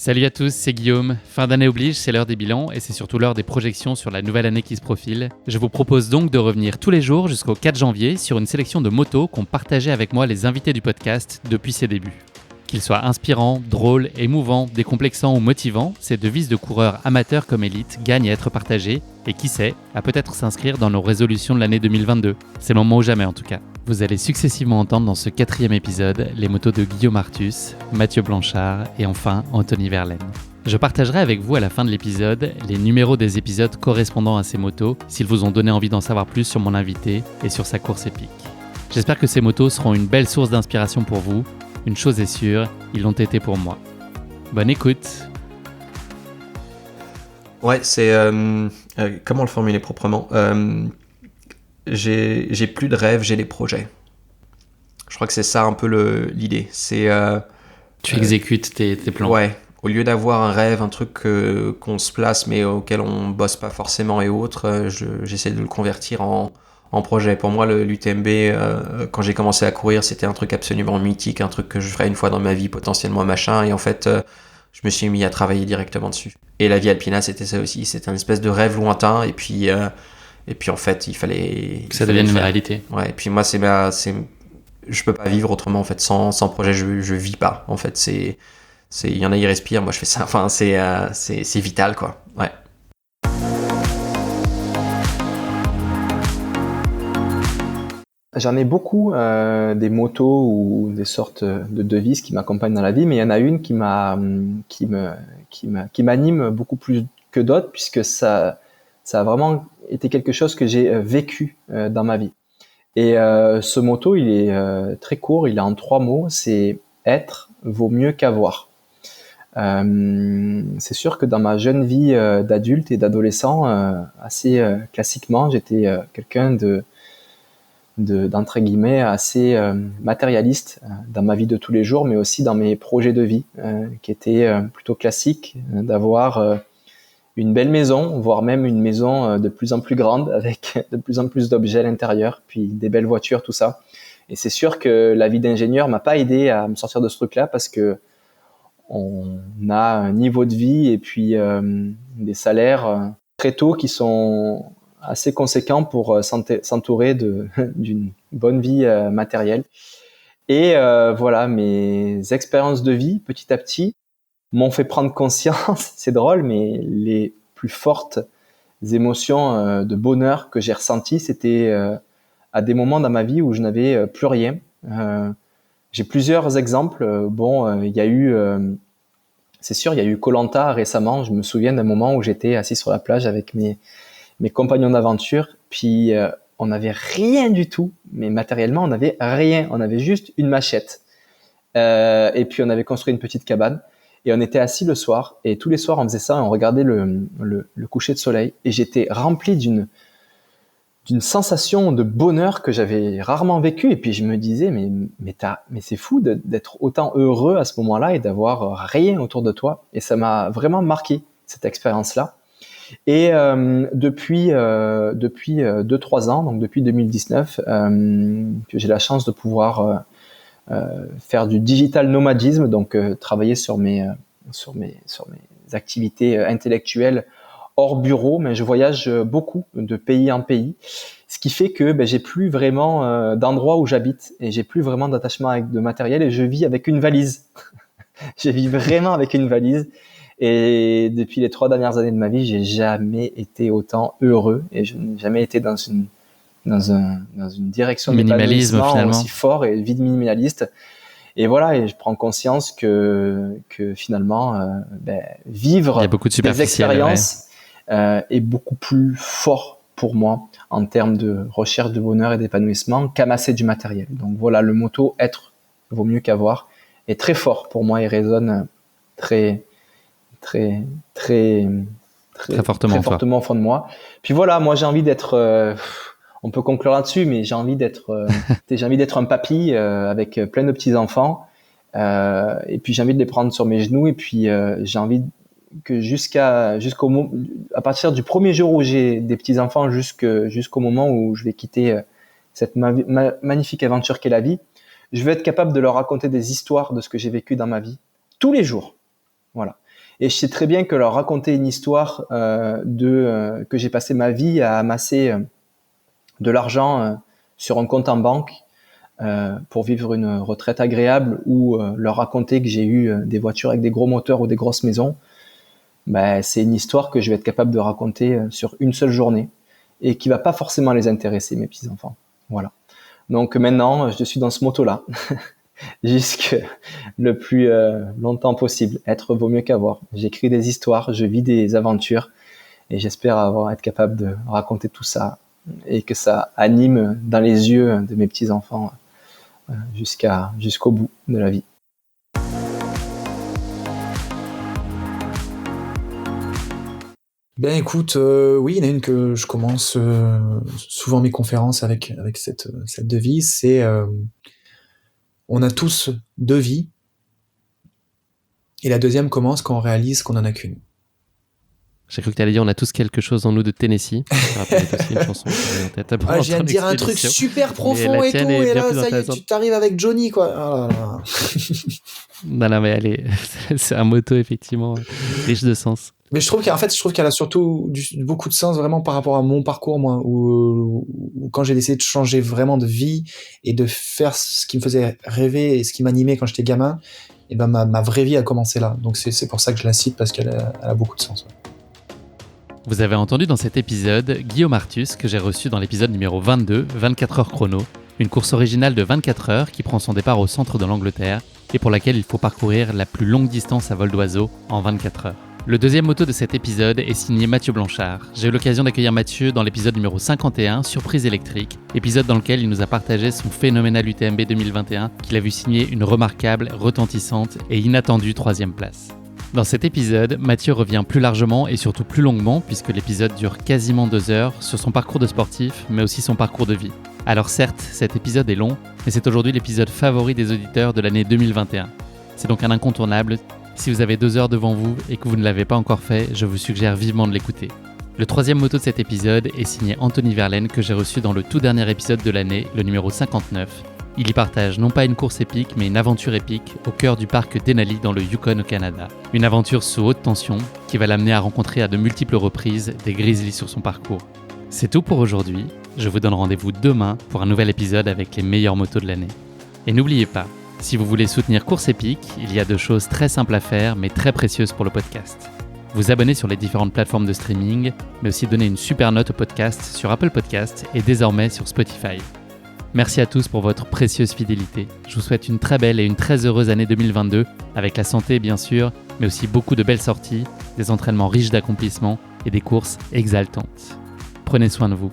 Salut à tous, c'est Guillaume. Fin d'année oblige, c'est l'heure des bilans et c'est surtout l'heure des projections sur la nouvelle année qui se profile. Je vous propose donc de revenir tous les jours jusqu'au 4 janvier sur une sélection de motos qu'ont partagé avec moi les invités du podcast depuis ses débuts. Qu'ils soient inspirants, drôles, émouvants, décomplexants ou motivants, ces devises de coureurs amateurs comme élites gagnent à être partagées et qui sait, à peut-être s'inscrire dans nos résolutions de l'année 2022. C'est le moment ou jamais en tout cas. Vous allez successivement entendre dans ce 4e épisode les motos de Guillaume Artus, Mathieu Blanchard et enfin Anthony Verlaine. Je partagerai avec vous à la fin de l'épisode les numéros des épisodes correspondant à ces motos s'ils vous ont donné envie d'en savoir plus sur mon invité et sur sa course épique. J'espère que ces motos seront une belle source d'inspiration pour vous. Une chose est sûre, ils l'ont été pour moi. Bonne écoute. Ouais, c'est... comment le formuler proprement j'ai plus de rêves, j'ai des projets. Je crois que c'est ça un peu l'idée. C'est... Tu exécutes tes plans. Ouais, au lieu d'avoir un rêve, un truc qu'on se place mais auquel on bosse pas forcément et autres, j'essaie de le convertir en projet. Pour moi, l'UTMB, quand j'ai commencé à courir, c'était un truc absolument mythique, un truc que je ferais une fois dans ma vie, potentiellement machin, et en fait, je me suis mis à travailler directement dessus. Et la Via Alpina, c'était ça aussi, c'était un espèce de rêve lointain, et puis en fait, il fallait... Que ça devienne une réalité. Ouais, et puis moi, je peux pas vivre autrement, en fait, sans projet, je vis pas, en fait, il y en a, ils respirent, moi je fais ça, enfin, c'est vital, quoi, ouais. J'en ai beaucoup des motos ou des sortes de devises qui m'accompagnent dans la vie, mais il y en a une qui m'anime beaucoup plus que d'autres puisque ça a vraiment été quelque chose que j'ai vécu dans ma vie. Et ce motto, il est très court, il est en 3 mots, c'est être vaut mieux qu'avoir. C'est sûr que dans ma jeune vie d'adulte et d'adolescent, assez classiquement, j'étais quelqu'un d'entre guillemets assez matérialiste dans ma vie de tous les jours, mais aussi dans mes projets de vie qui étaient plutôt classiques, d'avoir une belle maison, voire même une maison de plus en plus grande avec de plus en plus d'objets à l'intérieur, puis des belles voitures, tout ça. Et c'est sûr que la vie d'ingénieur m'a pas aidé à me sortir de ce truc-là parce que on a un niveau de vie et puis des salaires très tôt qui sont assez conséquent pour s'entourer d'une bonne vie matérielle. Et voilà, mes expériences de vie, petit à petit, m'ont fait prendre conscience, c'est drôle, mais les plus fortes émotions de bonheur que j'ai ressenties, c'était à des moments dans ma vie où je n'avais plus rien. J'ai plusieurs exemples. Il y a eu... c'est sûr, il y a eu Koh-Lanta récemment. Je me souviens d'un moment où j'étais assis sur la plage avec mes compagnons d'aventure, puis on n'avait rien du tout, mais matériellement on n'avait rien, on avait juste une machette et puis on avait construit une petite cabane et on était assis le soir et tous les soirs on faisait ça et on regardait le coucher de soleil et j'étais rempli d'une sensation de bonheur que j'avais rarement vécu et puis je me disais mais c'est fou d'être autant heureux à ce moment-là et d'avoir rien autour de toi et ça m'a vraiment marqué cette expérience-là. Et depuis 2-3 ans, donc depuis 2019, que j'ai la chance de pouvoir faire du digital nomadisme, donc travailler sur mes activités intellectuelles hors bureau, mais je voyage beaucoup de pays en pays, ce qui fait que j'ai plus vraiment d'endroit où j'habite et j'ai plus vraiment d'attachement avec de matériel et je vis avec une valise. Je vis vraiment avec une valise. Et depuis les 3 dernières années de ma vie, j'ai jamais été autant heureux et je n'ai jamais été dans une direction d'épanouissement aussi fort et vie de minimaliste. Et voilà, et je prends conscience que finalement, vivre des expériences est beaucoup plus fort pour moi en termes de recherche de bonheur et d'épanouissement qu'amasser du matériel. Donc voilà, le motto être vaut mieux qu'avoir est très fort pour moi et résonne très fortement au fond de moi. Puis voilà, moi j'ai envie d'être, on peut conclure là-dessus, mais j'ai envie d'être un papy avec plein de petits enfants, et puis j'ai envie de les prendre sur mes genoux, et puis j'ai envie que à partir du premier jour où j'ai des petits enfants jusqu'au moment où je vais quitter cette magnifique aventure qu'est la vie, je veux être capable de leur raconter des histoires de ce que j'ai vécu dans ma vie tous les jours. Voilà. Et je sais très bien que leur raconter une histoire que j'ai passé ma vie à amasser de l'argent sur un compte en banque pour vivre une retraite agréable, ou leur raconter que j'ai eu des voitures avec des gros moteurs ou des grosses maisons, c'est une histoire que je vais être capable de raconter sur une seule journée et qui va pas forcément les intéresser, mes petits-enfants. Voilà. Donc maintenant, je suis dans ce motto-là jusque le plus longtemps possible. Être vaut mieux qu'avoir. J'écris des histoires, je vis des aventures et j'espère être capable de raconter tout ça et que ça anime dans les yeux de mes petits-enfants jusqu'au bout de la vie. Ben écoute, oui, il y en a une que je commence souvent mes conférences avec cette devise, c'est on a tous 2 vies, et la deuxième commence quand on réalise qu'on en a qu'une. J'ai cru que tu allais dire on a tous quelque chose en nous de Tennessee. C'est aussi une chanson en tête. Je viens de dire un truc super profond et tout, et là ça y est, tu t'arrives avec Johnny, quoi. Oh là là. Non, mais c'est un motto effectivement riche de sens. Mais je trouve qu'elle a surtout beaucoup de sens vraiment par rapport à mon parcours, moi, où quand j'ai décidé de changer vraiment de vie et de faire ce qui me faisait rêver et ce qui m'animait quand j'étais gamin, et ben ma vraie vie a commencé là. Donc c'est pour ça que je la cite, parce qu'elle a beaucoup de sens. Ouais. Vous avez entendu dans cet épisode Guillaume Artus, que j'ai reçu dans l'épisode numéro 22, 24 heures chrono, une course originale de 24 heures qui prend son départ au centre de l'Angleterre et pour laquelle il faut parcourir la plus longue distance à vol d'oiseau en 24 heures. Le deuxième moto de cet épisode est signé Mathieu Blanchard. J'ai eu l'occasion d'accueillir Mathieu dans l'épisode numéro 51, Surprise électrique, épisode dans lequel il nous a partagé son phénoménal UTMB 2021 qu'il a vu signer une remarquable, retentissante et inattendue 3e place. Dans cet épisode, Mathieu revient plus largement et surtout plus longuement, puisque l'épisode dure quasiment 2 heures, sur son parcours de sportif, mais aussi son parcours de vie. Alors certes, cet épisode est long, mais c'est aujourd'hui l'épisode favori des auditeurs de l'année 2021. C'est donc un incontournable. Si vous avez 2 heures devant vous et que vous ne l'avez pas encore fait, je vous suggère vivement de l'écouter. Le 3e moto de cet épisode est signé Anthony Verlaine, que j'ai reçu dans le tout dernier épisode de l'année, le numéro 59. Il y partage non pas une course épique, mais une aventure épique au cœur du parc Denali dans le Yukon au Canada. Une aventure sous haute tension qui va l'amener à rencontrer à de multiples reprises des grizzlies sur son parcours. C'est tout pour aujourd'hui. Je vous donne rendez-vous demain pour un nouvel épisode avec les meilleures motos de l'année. Et n'oubliez pas, si vous voulez soutenir Course Épique, il y a 2 choses très simples à faire mais très précieuses pour le podcast. Vous abonner sur les différentes plateformes de streaming, mais aussi donner une super note au podcast sur Apple Podcasts et désormais sur Spotify. Merci à tous pour votre précieuse fidélité. Je vous souhaite une très belle et une très heureuse année 2022, avec la santé bien sûr, mais aussi beaucoup de belles sorties, des entraînements riches d'accomplissements et des courses exaltantes. Prenez soin de vous.